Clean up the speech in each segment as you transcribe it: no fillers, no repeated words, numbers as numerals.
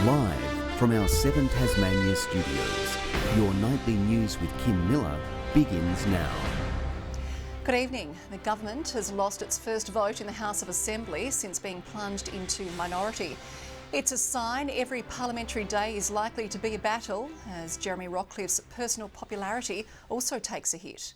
Live from our 7 Tasmania studios, your nightly news with Kim Miller begins now. Good evening. The government has lost its first vote in the House of Assembly since being plunged into minority. It's a sign every parliamentary day is likely to be a battle, as Jeremy Rockliff's personal popularity also takes a hit.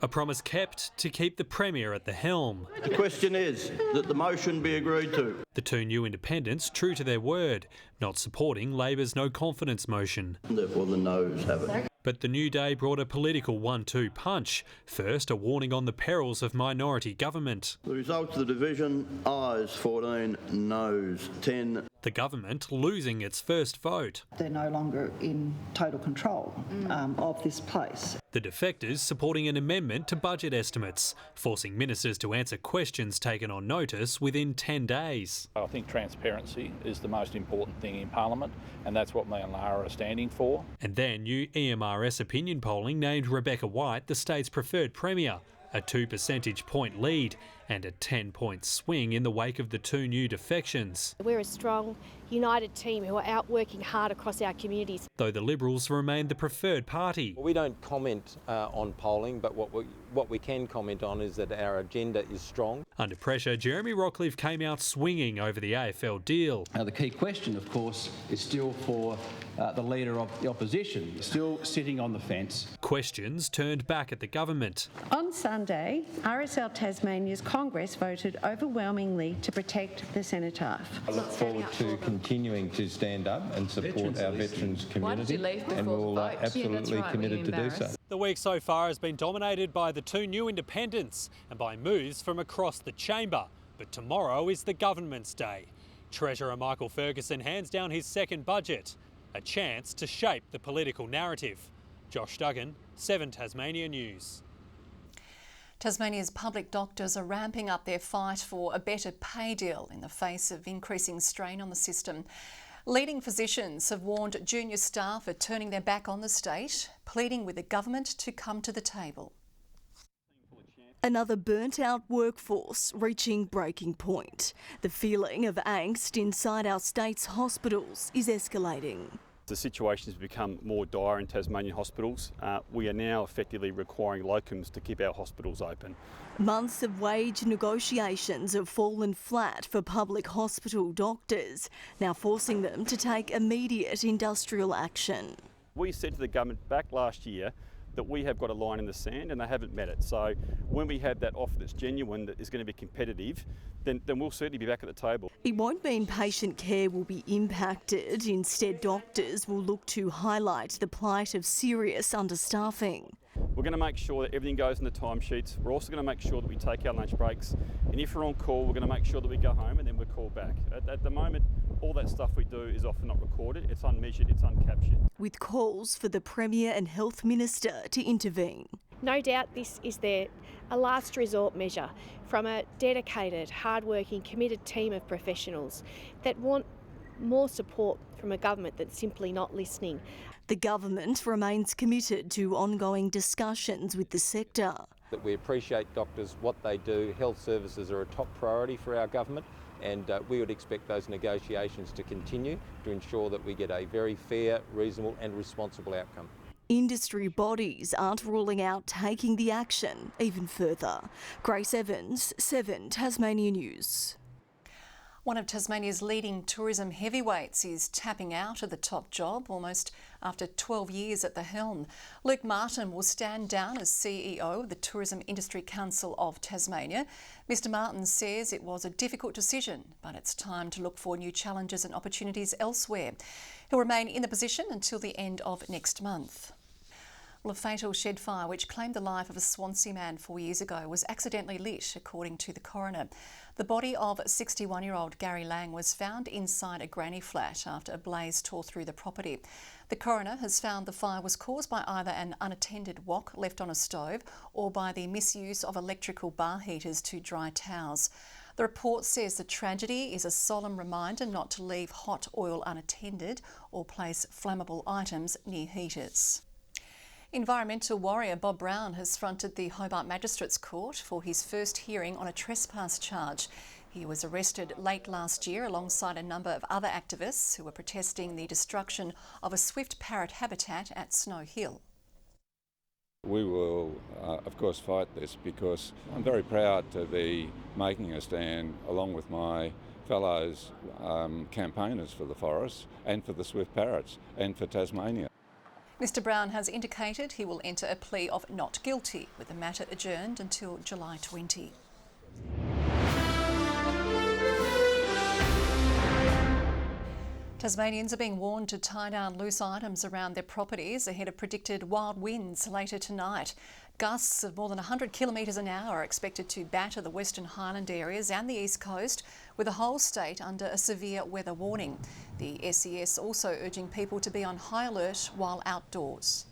A promise kept to keep the Premier at the helm. The question is that the motion be agreed to. The two new independents true to their word, not supporting Labor's no confidence motion. Therefore the noes have it. But the new day brought a political 1-2 punch. First, a warning on the perils of minority government. The results of the division, ayes 14, noes 10. The government losing its first vote. They're no longer in total control of this place. The defectors supporting an amendment to budget estimates, forcing ministers to answer questions taken on notice within 10 days. I think transparency is the most important thing in Parliament, and that's what me and Lara are standing for. And then new EMRS opinion polling named Rebecca White the state's preferred Premier, a 2 percentage point lead and a 10-point swing in the wake of the two new defections. We're a strong, united team who are out working hard across our communities. Though the Liberals remain the preferred party. We don't comment on polling, but what we can comment on is that our agenda is strong. Under pressure, Jeremy Rockliff came out swinging over the AFL deal. The key question, of course, is still for the Leader of the Opposition, still sitting on the fence. Questions turned back at the government. On Sunday, RSL Tasmania's Congress voted overwhelmingly to protect the cenotaph. I look forward to continuing to stand up and support our veterans community, and we're absolutely committed to do so. The week so far has been dominated by the two new independents and by moves from across the chamber. But tomorrow is the government's day. Treasurer Michael Ferguson hands down his second budget, a chance to shape the political narrative. Josh Duggan, 7 Tasmania News. Tasmania's public doctors are ramping up their fight for a better pay deal in the face of increasing strain on the system. Leading physicians have warned junior staff are turning their back on the state, pleading with the government to come to the table. Another burnt-out workforce reaching breaking point. The feeling of angst inside our state's hospitals is escalating. The situation has become more dire in Tasmanian hospitals. We are now effectively requiring locums to keep our hospitals open. Months of wage negotiations have fallen flat for public hospital doctors, now forcing them to take immediate industrial action. We said to the government back last year that we have got a line in the sand and they haven't met it. So when we have that offer that's genuine, that is going to be competitive, then we'll certainly be back at the table. It won't mean patient care will be impacted. Instead, doctors will look to highlight the plight of serious understaffing. We're going to make sure that everything goes in the timesheets. We're also going to make sure that we take our lunch breaks. And if we're on call, we're going to make sure that we go home and then we're called back. At the moment, all that stuff we do is often not recorded. It's unmeasured, it's uncaptured. With calls for the Premier and Health Minister to intervene. No doubt this is a last resort measure from a dedicated, hard-working, committed team of professionals that want more support from a government that's simply not listening. The government remains committed to ongoing discussions with the sector. That we appreciate doctors, what they do. Health services are a top priority for our government, and we would expect those negotiations to continue to ensure that we get a very fair, reasonable and responsible outcome. Industry bodies aren't ruling out taking the action even further. Grace Evans, 7 Tasmania News. One of Tasmania's leading tourism heavyweights is tapping out of the top job almost after 12 years at the helm. Luke Martin will stand down as CEO of the Tourism Industry Council of Tasmania. Mr Martin says it was a difficult decision, but it's time to look for new challenges and opportunities elsewhere. He'll remain in the position until the end of next month. Well, a fatal shed fire which claimed the life of a Swansea man 4 years ago was accidentally lit, according to the coroner. The body of 61-year-old Gary Lang was found inside a granny flat after a blaze tore through the property. The coroner has found the fire was caused by either an unattended wok left on a stove or by the misuse of electrical bar heaters to dry towels. The report says the tragedy is a solemn reminder not to leave hot oil unattended or place flammable items near heaters. Environmental warrior Bob Brown has fronted the Hobart Magistrates Court for his first hearing on a trespass charge. He was arrested late last year alongside a number of other activists who were protesting the destruction of a swift parrot habitat at Snow Hill. We will, of course, fight this because I'm very proud to be making a stand along with my fellows campaigners for the forests and for the swift parrots and for Tasmania. Mr Brown has indicated he will enter a plea of not guilty, with the matter adjourned until July 20. Tasmanians are being warned to tie down loose items around their properties ahead of predicted wild winds later tonight. Gusts of more than 100 kilometres an hour are expected to batter the Western Highland areas and the East Coast, with the whole state under a severe weather warning. The SES also urging people to be on high alert while outdoors.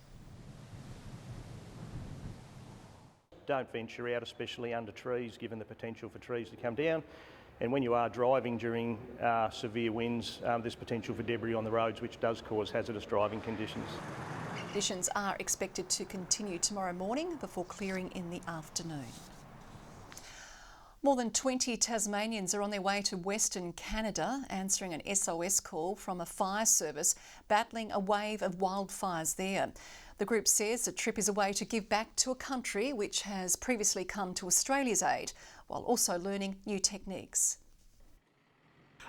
Don't venture out, especially under trees, given the potential for trees to come down. And when you are driving during severe winds, there's potential for debris on the roads, which does cause hazardous driving conditions. Conditions are expected to continue tomorrow morning before clearing in the afternoon. More than 20 Tasmanians are on their way to Western Canada, answering an SOS call from a fire service battling a wave of wildfires there. The group says the trip is a way to give back to a country which has previously come to Australia's aid, while also learning new techniques.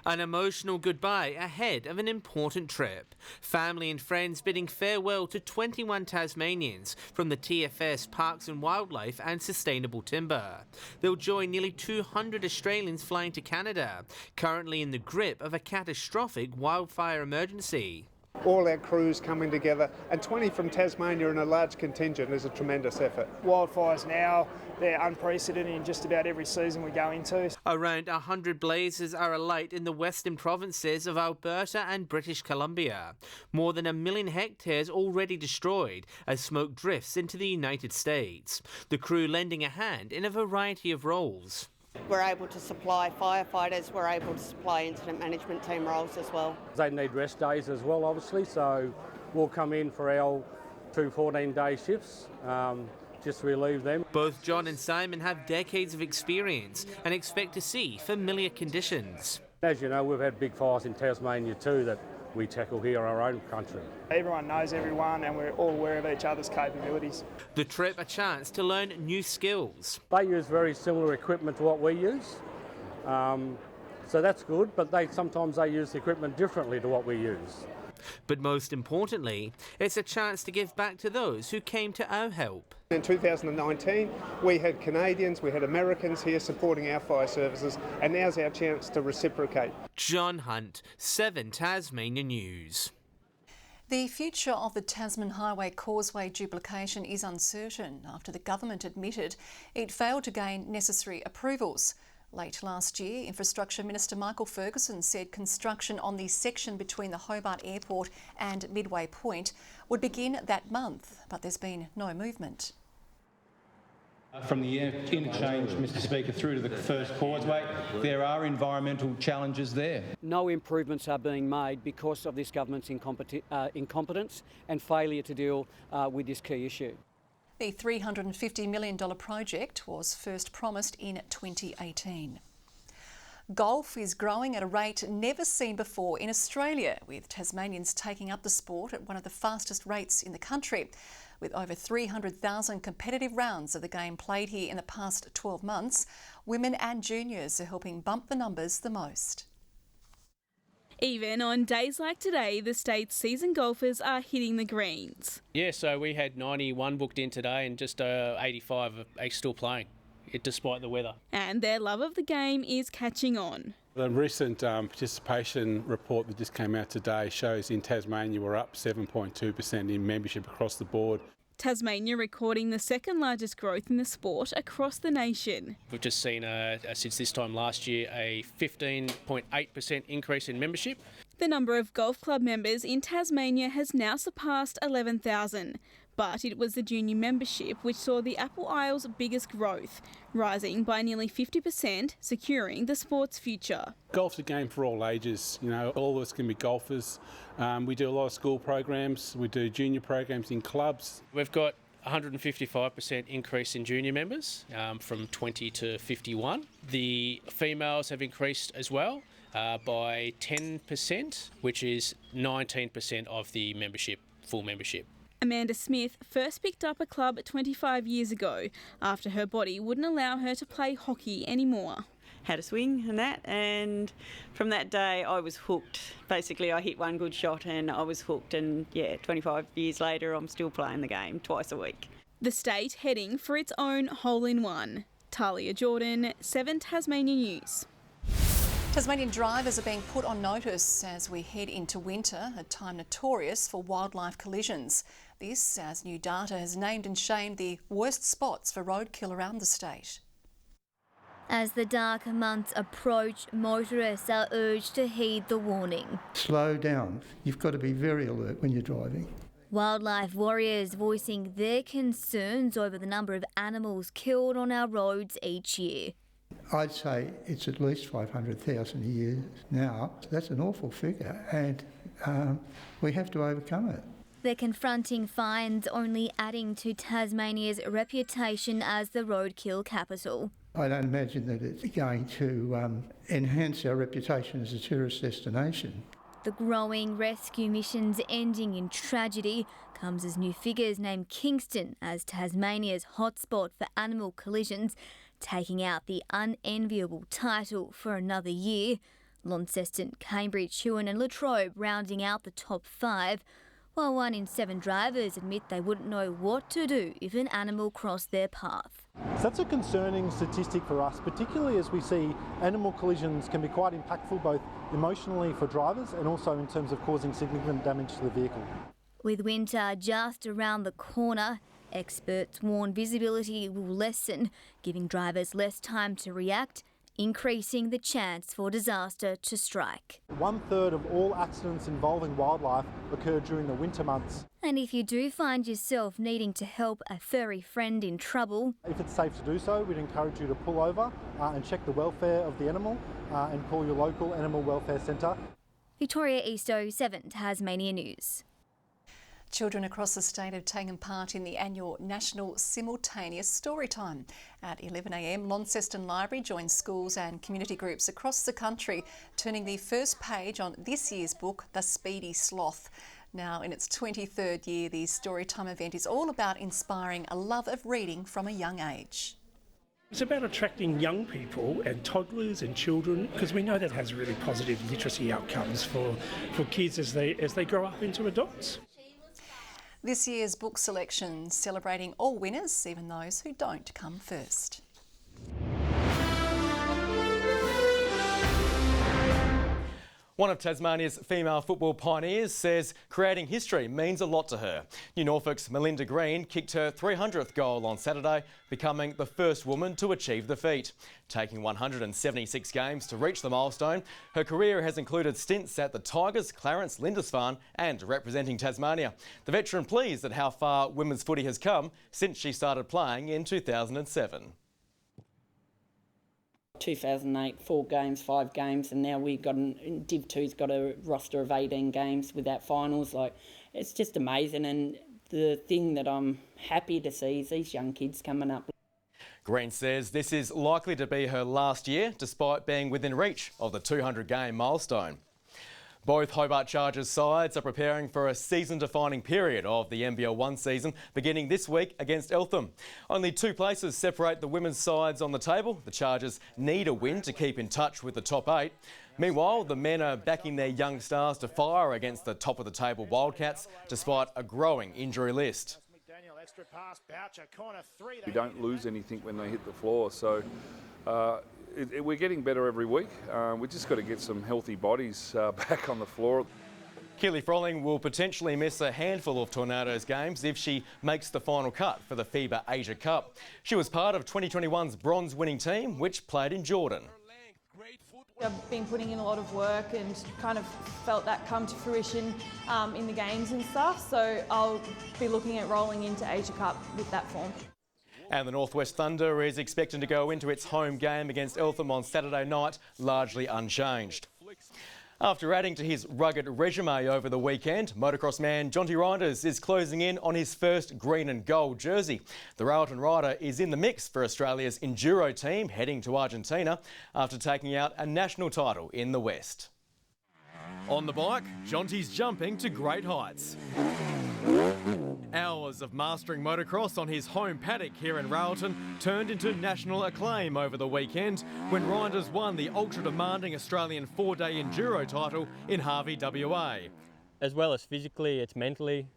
An emotional goodbye ahead of an important trip. Family and friends bidding farewell to 21 Tasmanians from the TFS Parks and Wildlife and Sustainable Timber. They'll join nearly 200 Australians flying to Canada, currently in the grip of a catastrophic wildfire emergency. All our crews coming together, and 20 from Tasmania in a large contingent is a tremendous effort. Wildfires now, they're unprecedented in just about every season we go into. Around 100 blazes are alight in the western provinces of Alberta and British Columbia. More than 1 million hectares already destroyed as smoke drifts into the United States. The crew lending a hand in a variety of roles. We're able to supply firefighters, we're able to supply incident management team roles as well. They need rest days as well, obviously, so we'll come in for our 2 14-day shifts, just to relieve them. Both John and Simon have decades of experience and expect to see familiar conditions. As you know, we've had big fires in Tasmania too that we tackle here in our own country. Everyone knows everyone and we're all aware of each other's capabilities. The trip a chance to learn new skills. They use very similar equipment to what we use, so that's good, but sometimes they use the equipment differently to what we use. But most importantly, it's a chance to give back to those who came to our help. In 2019, we had Canadians, we had Americans here supporting our fire services, and now's our chance to reciprocate. John Hunt, 7 Tasmania News. The future of the Tasman Highway Causeway duplication is uncertain after the government admitted it failed to gain necessary approvals. Late last year, Infrastructure Minister Michael Ferguson said construction on the section between the Hobart Airport and Midway Point would begin that month, but there's been no movement. From the interchange, Mr Speaker, through to the first causeway, there are environmental challenges there. No improvements are being made because of this government's incompetence and failure to deal with this key issue. The $350 million project was first promised in 2018. Golf is growing at a rate never seen before in Australia, with Tasmanians taking up the sport at one of the fastest rates in the country. With over 300,000 competitive rounds of the game played here in the past 12 months, women and juniors are helping bump the numbers the most. Even on days like today, the state's seasoned golfers are hitting the greens. Yeah, so we had 91 booked in today and just 85 are still playing, despite the weather. And their love of the game is catching on. The recent participation report that just came out today shows in Tasmania we're up 7.2% in membership across the board. Tasmania recording the second largest growth in the sport across the nation. We've just seen, since this time last year, a 15.8% increase in membership. The number of golf club members in Tasmania has now surpassed 11,000. But it was the junior membership which saw the Apple Isle's biggest growth, rising by nearly 50%, securing the sport's future. Golf's a game for all ages. You know, all of us can be golfers. We do a lot of school programs. We do junior programs in clubs. We've got 155% increase in junior members, from 20 to 51. The females have increased as well by 10%, which is 19% of the membership, full membership. Amanda Smith first picked up a club 25 years ago after her body wouldn't allow her to play hockey anymore. Had a swing and that, and from that day I was hooked. Basically I hit one good shot and I was hooked, and yeah, 25 years later I'm still playing the game twice a week. The state heading for its own hole-in-one. Talia Jordan, 7 Tasmanian News. Tasmanian drivers are being put on notice as we head into winter, a time notorious for wildlife collisions. This as new data has named and shamed the worst spots for roadkill around the state. As the dark months approach, motorists are urged to heed the warning. Slow down. You've got to be very alert when you're driving. Wildlife warriors voicing their concerns over the number of animals killed on our roads each year. I'd say it's at least 500,000 a year now. That's an awful figure, and we have to overcome it. They're confronting fines, only adding to Tasmania's reputation as the roadkill capital. I don't imagine that it's going to enhance our reputation as a tourist destination. The growing rescue missions ending in tragedy comes as new figures name Kingston as Tasmania's hotspot for animal collisions, taking out the unenviable title for another year. Launceston, Cambridge, Huon and Latrobe rounding out the top 5, while 1 in 7 drivers admit they wouldn't know what to do if an animal crossed their path. So that's a concerning statistic for us, particularly as we see animal collisions can be quite impactful both emotionally for drivers and also in terms of causing significant damage to the vehicle. With winter just around the corner, experts warn visibility will lessen, giving drivers less time to react, increasing the chance for disaster to strike. 1/3 of all accidents involving wildlife occur during the winter months. And if you do find yourself needing to help a furry friend in trouble, if it's safe to do so, we'd encourage you to pull over and check the welfare of the animal and call your local animal welfare centre. Victoria Easto, 7 Tasmanian News. Children across the state have taken part in the annual National Simultaneous Storytime. At 11 a.m, Launceston Library joins schools and community groups across the country, turning the first page on this year's book, The Speedy Sloth. Now, in its 23rd year, the Storytime event is all about inspiring a love of reading from a young age. It's about attracting young people and toddlers and children, because we know that has really positive literacy outcomes for kids as they grow up into adults. This year's book selection celebrating all winners, even those who don't come first. One of Tasmania's female football pioneers says creating history means a lot to her. New Norfolk's Melinda Green kicked her 300th goal on Saturday, becoming the first woman to achieve the feat. Taking 176 games to reach the milestone, her career has included stints at the Tigers, Clarence, Lindisfarne and representing Tasmania. The veteran pleased at how far women's footy has come since she started playing in 2007. 2008, 4 games, 5 games, and now we've got Div 2's got a roster of 18 games without finals. Like, it's just amazing, and the thing that I'm happy to see is these young kids coming up. Green says this is likely to be her last year, despite being within reach of the 200-game milestone. Both Hobart Chargers sides are preparing for a season-defining period of the NBL1 season, beginning this week against Eltham. Only 2 places separate the women's sides on the table. The Chargers need a win to keep in touch with the top 8. Meanwhile, the men are backing their young stars to fire against the top-of-the-table Wildcats, despite a growing injury list. We don't lose anything when they hit the floor, so we're getting better every week. We've just got to get some healthy bodies back on the floor. Keely Frolling will potentially miss a handful of Tornadoes games if she makes the final cut for the FIBA Asia Cup. She was part of 2021's bronze-winning team, which played in Jordan. I've been putting in a lot of work and kind of felt that come to fruition in the games and stuff, so I'll be looking at rolling into Asia Cup with that form. And the Northwest Thunder is expecting to go into its home game against Eltham on Saturday night largely unchanged. After adding to his rugged resume over the weekend, motocross man Jonty Reinders is closing in on his first green and gold jersey. The Railton rider is in the mix for Australia's Enduro team heading to Argentina after taking out a national title in the West. On the bike, Jonty's jumping to great heights. Hours of mastering motocross on his home paddock here in Railton turned into national acclaim over the weekend when Reinders won the ultra-demanding Australian 4-day Enduro title in Harvey, WA. As well as physically, it's mentally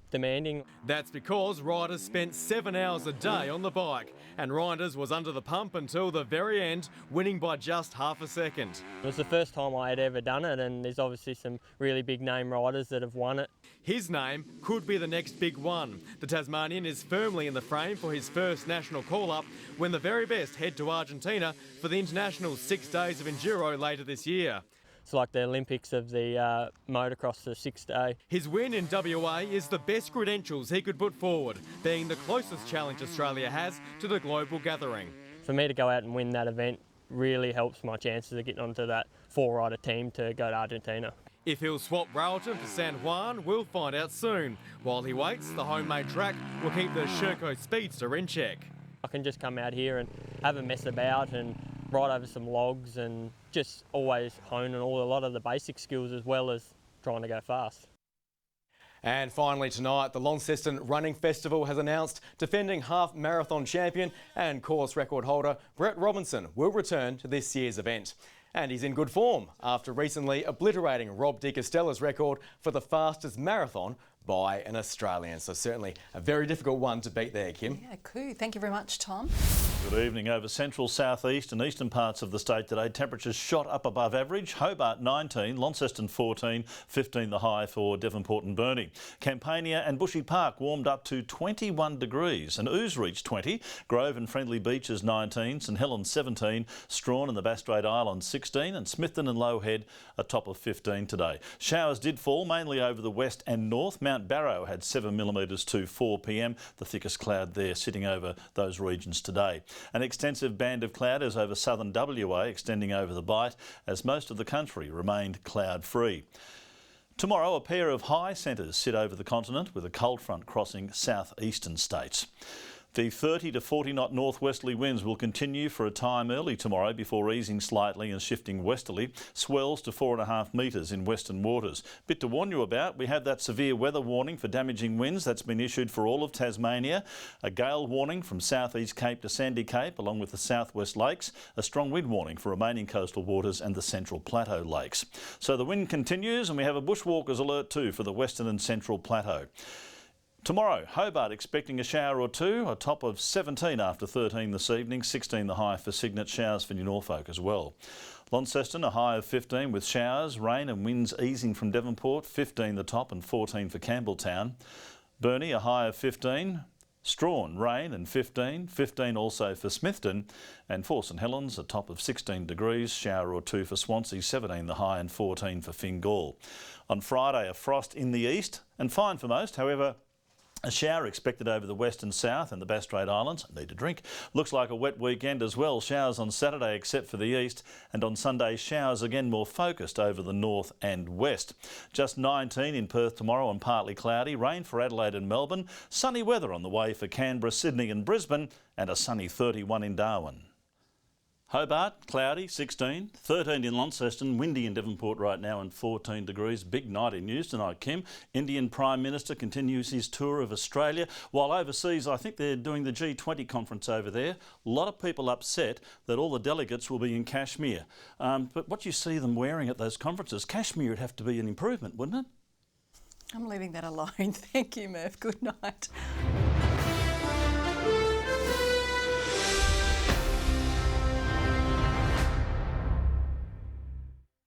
demanding. That's because riders spent 7 hours a day on the bike, and Reinders was under the pump until the very end, winning by just half a second. It was the first time I had ever done it, and there's obviously some really big name riders that have won it. His name could be the next big one. The Tasmanian is firmly in the frame for his first national call-up when the very best head to Argentina for the international 6 days of Enduro later this year. It's like the Olympics of the motocross, the 6-day. His win in WA is the best credentials he could put forward, being the closest challenge Australia has to the global gathering. For me to go out and win that event really helps my chances of getting onto that 4-rider team to go to Argentina. If he'll swap Railton for San Juan, we'll find out soon. While he waits, the homemade track will keep the Sherco Speedster in check. I can just come out here and have a mess about and ride over some logs and just always hone on a lot of the basic skills as well as trying to go fast. And finally tonight, the Launceston Running Festival has announced defending half marathon champion and course record holder Brett Robinson will return to this year's event. And he's in good form after recently obliterating Rob De Castella's record for the fastest marathon by an Australian. So certainly a very difficult one to beat there, Kim. Yeah, cool. Thank you very much, Tom. Good evening. Over central, southeast and eastern parts of the state today, temperatures shot up above average. Hobart 19, Launceston 14, 15 the high for Devonport and Burnie. Campania and Bushy Park warmed up to 21 degrees and Ouse reached 20. Grove and Friendly Beaches 19, St Helens 17, Strawn and the Bass Strait Islands 16 and Smithton and Low Head a top of 15 today. Showers did fall mainly over the west and north. Mount Barrow had 7 millimetres to 4 p.m, the thickest cloud there sitting over those regions today. An extensive band of cloud is over southern WA, extending over the Bight, as most of the country remained cloud-free. Tomorrow, a pair of high centres sit over the continent with a cold front crossing southeastern states. The 30 to 40 knot northwesterly winds will continue for a time early tomorrow before easing slightly and shifting westerly. Swells to 4.5 metres in western waters. Bit to warn you about, we have that severe weather warning for damaging winds that's been issued for all of Tasmania. A gale warning from southeast Cape to Sandy Cape along with the southwest lakes. A strong wind warning for remaining coastal waters and the central plateau lakes. So the wind continues and we have a bushwalkers alert too for the western and central plateau. Tomorrow, Hobart expecting a shower or two, a top of 17 after 13 this evening, 16 the high for Cygnet, showers for New Norfolk as well. Launceston, a high of 15 with showers, rain and winds easing from Devonport, 15 the top and 14 for Campbelltown. Burnie, a high of 15. Strawn, rain and 15, 15 also for Smithton, and for St Helens, a top of 16 degrees, shower or two for Swansea, 17 the high and 14 for Fingal. On Friday, a frost in the east and fine for most, however, a shower expected over the west and south and the Bass Strait Islands. Need a drink. Looks like a wet weekend as well. Showers on Saturday except for the east, and on Sunday showers again more focused over the north and west. Just 19 in Perth tomorrow and partly cloudy. Rain for Adelaide and Melbourne. Sunny weather on the way for Canberra, Sydney and Brisbane, and a sunny 31 in Darwin. Hobart, cloudy, 16, 13 in Launceston, windy in Devonport right now and 14 degrees. Big night in news tonight, Kim. Indian Prime Minister continues his tour of Australia, while overseas I think they're doing the G20 conference over there. A lot of people upset that all the delegates will be in Kashmir. But what you see them wearing at those conferences, Kashmir would have to be an improvement, wouldn't it? I'm leaving that alone. Thank you, Murph. Good night.